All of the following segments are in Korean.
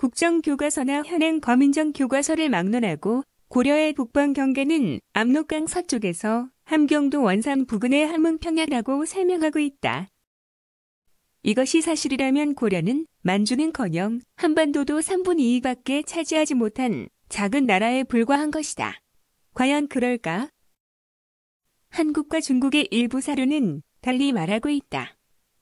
국정교과서나 현행 검인정 교과서를 막론하고 고려의 북방 경계는 압록강 서쪽에서 함경도 원산 부근의 함흥평야라고 설명하고 있다. 이것이 사실이라면 고려는 만주는커녕 한반도도 3분의 2밖에 차지하지 못한 작은 나라에 불과한 것이다. 과연 그럴까? 한국과 중국의 일부 사료는 달리 말하고 있다.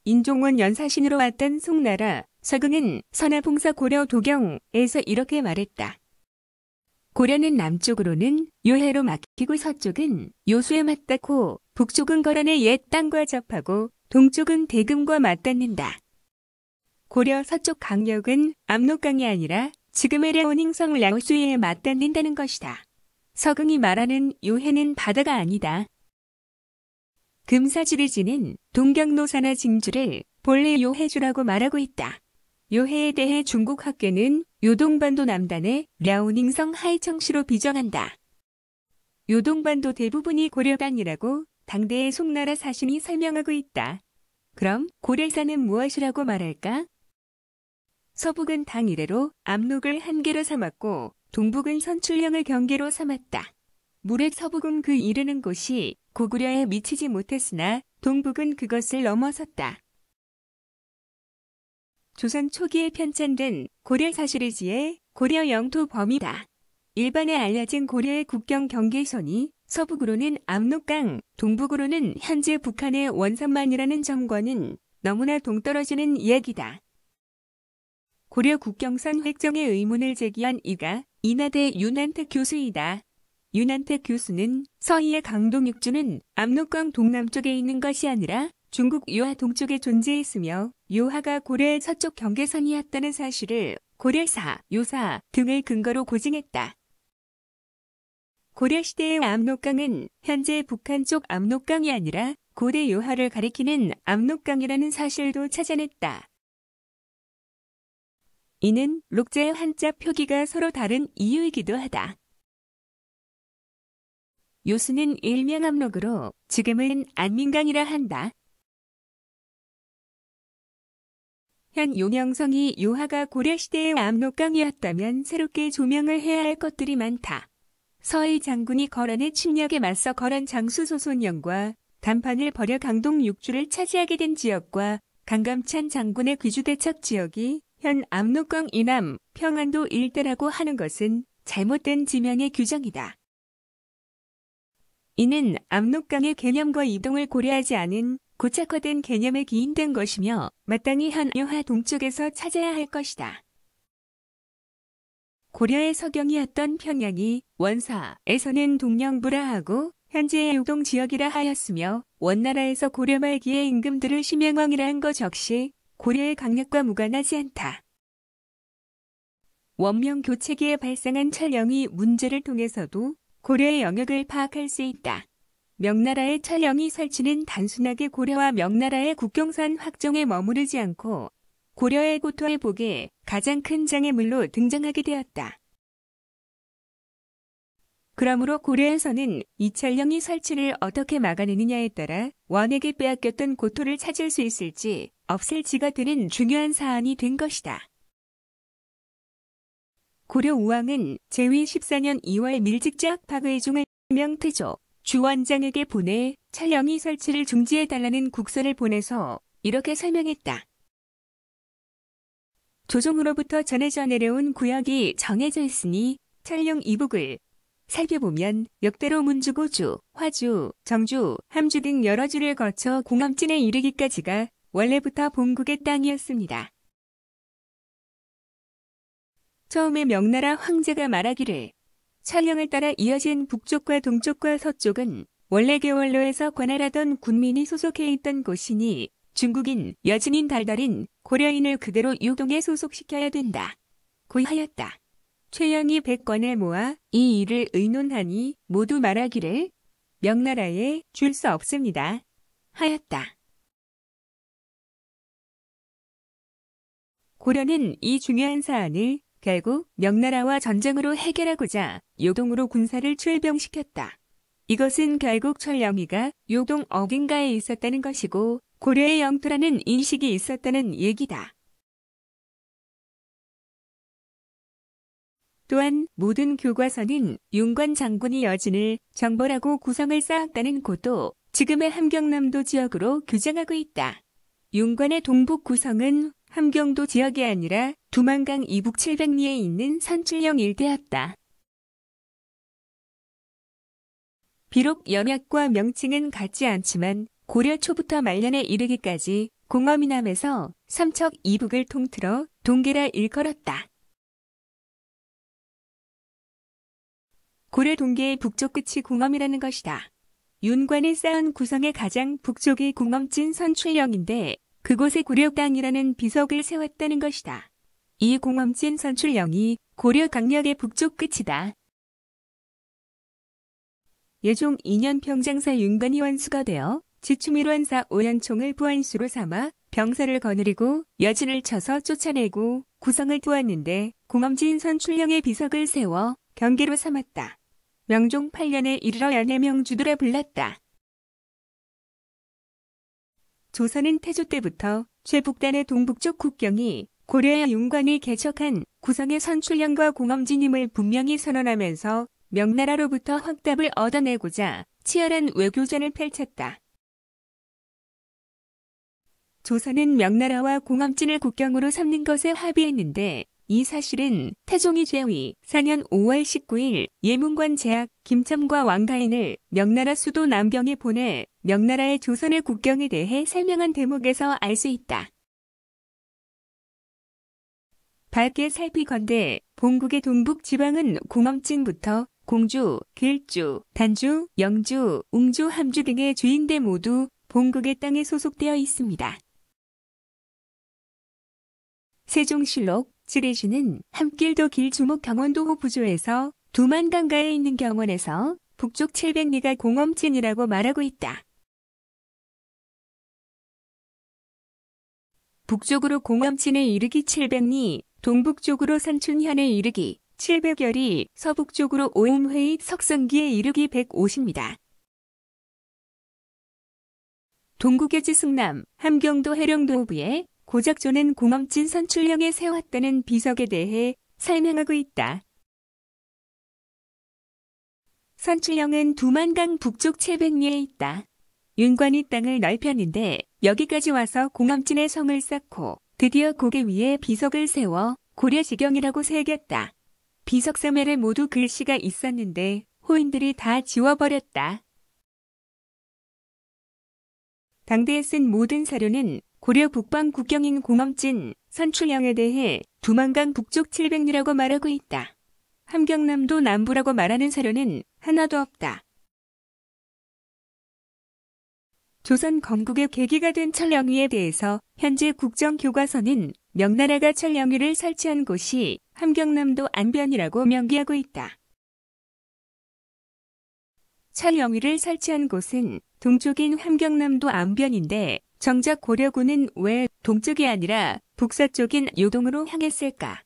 인종원 연사신으로 왔던 송나라 서경은 선화봉서 고려 도경에서 이렇게 말했다. 고려는 남쪽으로는 요해로 막히고 서쪽은 요수에 맞닿고 북쪽은 거란의 옛 땅과 접하고 동쪽은 대금과 맞닿는다. 고려 서쪽 강력은 압록강이 아니라 지금의 랴오닝성 랴오수에 맞닿는다는 것이다. 서경이 말하는 요해는 바다가 아니다. 금사지리지는 동경노사나 징주를 본래 요해주라고 말하고 있다. 요해에 대해 중국 학계는 요동반도 남단의 랴오닝성 하이청시로 비정한다. 요동반도 대부분이 고려 땅이라고 당대의 송나라 사신이 설명하고 있다. 그럼 고려사는 무엇이라고 말할까? 서북은 당 이래로 압록을 한계로 삼았고 동북은 선출령을 경계로 삼았다. 무릇 서북은 그 이르는 곳이 고구려에 미치지 못했으나 동북은 그것을 넘어섰다. 조선 초기에 편찬된 고려사시리지의 고려 영토 범위다. 일반에 알려진 고려의 국경 경계선이 서북으로는 압록강, 동북으로는 현재 북한의 원산만이라는 점과는 너무나 동떨어지는 이야기다. 고려 국경선 획정의 의문을 제기한 이가 인하대 윤한택 교수이다. 윤한택 교수는 서희의 강동육주는 압록강 동남쪽에 있는 것이 아니라 중국 요하 동쪽에 존재했으며 요하가 고려의 서쪽 경계선이었다는 사실을 고려사, 요사 등을 근거로 고증했다. 고려시대의 압록강은 현재 북한 쪽 압록강이 아니라 고대 요하를 가리키는 압록강이라는 사실도 찾아냈다. 이는 록자의 한자 표기가 서로 다른 이유이기도 하다. 요수는 일명 압록으로 지금은 안민강이라 한다. 현 용영성이 요하가 고려시대의 압록강이었다면 새롭게 조명을 해야 할 것들이 많다. 서희 장군이 거란의 침략에 맞서 거란 장수 소손영과 단판을 벌여 강동 육주를 차지하게 된 지역과 강감찬 장군의 귀주대척 지역이 현 압록강 이남 평안도 일대라고 하는 것은 잘못된 지명의 규정이다. 이는 압록강의 개념과 이동을 고려하지 않은 고착화된 개념에 기인된 것이며 마땅히 현 요하 동쪽에서 찾아야 할 것이다. 고려의 서경이었던 평양이 원사에서는 동령부라 하고 현재의 요동 지역이라 하였으며 원나라에서 고려 말기의 임금들을 심양왕이라 한 것 역시 고려의 강력과 무관하지 않다. 원명 교체기에 발생한 찰령이 문제를 통해서도 고려의 영역을 파악할 수 있다. 명나라의 찰령이 설치는 단순하게 고려와 명나라의 국경선 확정에 머무르지 않고 고려의 고토의 복에 가장 큰 장애물로 등장하게 되었다. 그러므로 고려에서는 이 찰령이 설치를 어떻게 막아내느냐에 따라 원에게 빼앗겼던 고토를 찾을 수 있을지 없을지가 되는 중요한 사안이 된 것이다. 고려 우왕은 제위 14년 2월 밀직자 박의종을 명태조 주원장에게 보내 찰령이 설치를 중지해달라는 국서를 보내서 이렇게 설명했다. 조정으로부터 전해져 내려온 구역이 정해져 있으니 찰령 이북을 살펴보면 역대로 문주고주, 화주, 정주, 함주 등 여러 주를 거쳐 공함진에 이르기까지가 원래부터 본국의 땅이었습니다. 처음에 명나라 황제가 말하기를 찰령을 따라 이어진 북쪽과 동쪽과 서쪽은 원래 계원로에서 관할하던 군민이 소속해 있던 곳이니 중국인, 여진인, 달달인, 고려인을 그대로 요동에 소속시켜야 된다. 고 하였다. 최영이 100권을 모아 이 일을 의논하니 모두 말하기를 명나라에 줄 수 없습니다. 하였다. 고려는 이 중요한 사안을 결국 명나라와 전쟁으로 해결하고자 요동으로 군사를 출병시켰다. 이것은 결국 찰령이가 요동 어딘가에 있었다는 것이고 고려의 영토라는 인식이 있었다는 얘기다. 또한 모든 교과서는 윤관 장군이 여진을 정벌하고 구성을 쌓았다는 고도 지금의 함경남도 지역으로 규정하고 있다. 윤관의 동북 구성은 함경도 지역이 아니라 두만강 이북 700리에 있는 선출령 일대였다. 비록 연약과 명칭은 같지 않지만 고려 초부터 말년에 이르기까지 공엄이남에서 삼척 이북을 통틀어 동계라 일컬었다. 고려 동계의 북쪽 끝이 공엄이라는 것이다. 윤관이 쌓은 구성의 가장 북쪽이 공엄진 선출령인데 그곳에 고려당이라는 비석을 세웠다는 것이다. 이 공엄진 선출령이 고려 강력의 북쪽 끝이다. 예종 2년 평장사 윤관이 원수가 되어 지추밀원사 오연총을 부안수로 삼아 병사를 거느리고 여진을 쳐서 쫓아내고 구성을 두었는데 공엄진 선출령의 비석을 세워 경계로 삼았다. 명종 8년에 이르러 연해명주도라 불렀다. 조선은 태조 때부터 최북단의 동북쪽 국경이 고려의 윤관이 개척한 구성의 선출령과 공엄진임을 분명히 선언하면서 명나라로부터 확답을 얻어내고자 치열한 외교전을 펼쳤다. 조선은 명나라와 공엄진을 국경으로 삼는 것에 합의했는데 이 사실은 태종이 제위 4년 5월 19일 예문관 제학 김첨과 왕가인을 명나라 수도 남경에 보내 명나라의 조선의 국경에 대해 설명한 대목에서 알 수 있다. 밝게 살피건대 본국의 동북 지방은 공엄진부터 공주, 길주, 단주, 영주, 웅주, 함주 등의 주인대 모두 본국의 땅에 소속되어 있습니다. 세종실록 지리주는 함길도 길주목 경원도 부조에서 두만강가에 있는 경원에서 북쪽 700리가 공엄진이라고 말하고 있다. 북쪽으로 공엄진에 이르기 700리, 동북쪽으로 산춘현에 이르기 700여리, 서북쪽으로 오음회의 석성기에 이르기 150m. 동국여지 승남, 함경도 해령도부에 고작조는 공엄진 선출령에 세웠다는 비석에 대해 설명하고 있다. 선출령은 두만강 북쪽 700리에 있다. 윤관이 땅을 넓혔는데 여기까지 와서 공엄진에 성을 쌓고 드디어 고개 위에 비석을 세워 고려지경이라고 새겼다. 비석 서면에 모두 글씨가 있었는데 호인들이 다 지워버렸다. 당대에 쓴 모든 사료는 고려 북방 국경인 공엄진 선출령에 대해 두만강 북쪽 700리라고 말하고 있다. 함경남도 남부라고 말하는 사료는 하나도 없다. 조선 건국의 계기가 된 철령위에 대해서 현재 국정교과서는 명나라가 철령위를 설치한 곳이 함경남도 안변이라고 명기하고 있다. 철령위를 설치한 곳은 동쪽인 함경남도 안변인데 정작 고려군은 왜 동쪽이 아니라 북서쪽인 요동으로 향했을까?